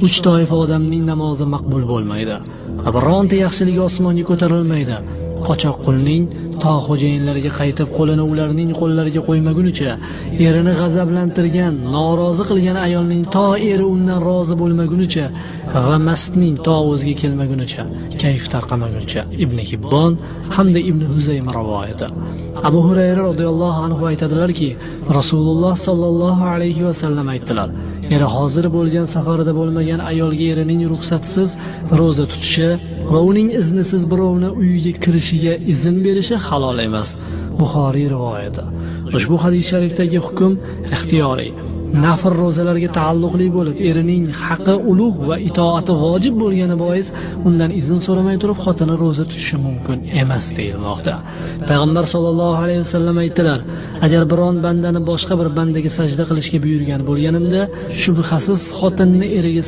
3 toifa odamning namozi maqbul bo'lmaydi. Bironta yaxshilik osmonga ko'tarilmaydi. Qochoq qulning to xo'jayinlariga qaytib qo'lini ularning qo'llariga qo'ymagunicha, erini g'azablantirgan, norozi qilgan ayolning to eri undan rozi bo'lmagunicha va mastning to o'ziga kelmagunicha, kayf tarqamagunicha. Ibn Hibbon hamda Ibn Huzayma rivoyati. Abu Hurayra radhiyallohu anhu aytadilarki, Rasululloh sallallohu alayhi va sallam aytdilar: eri hozir bo'lgan safarida bo'lmagan ayolga erining ruxsatsiz roza tutishi va uning iznisiz birovni uyiga kirishiga izn berishi halol emas. Buxoriy rivoyati. Ushbu hadis sharifdagi hukm ixtiyoriy. Nafr rozalarga taalluqli bo'lib, erining haqqi ulug' va itoati vojib bo'lgani bois undan izn so'ramay turib xotini roza tutishi mumkin emas deyilmoqda. Payg'ambar sollallohu alayhi vasallam aytdilar: agar biron bandani boshqa bir bandaga sajda qilishga buyurgan bo'lganimda, shubhasiz xotinni eriga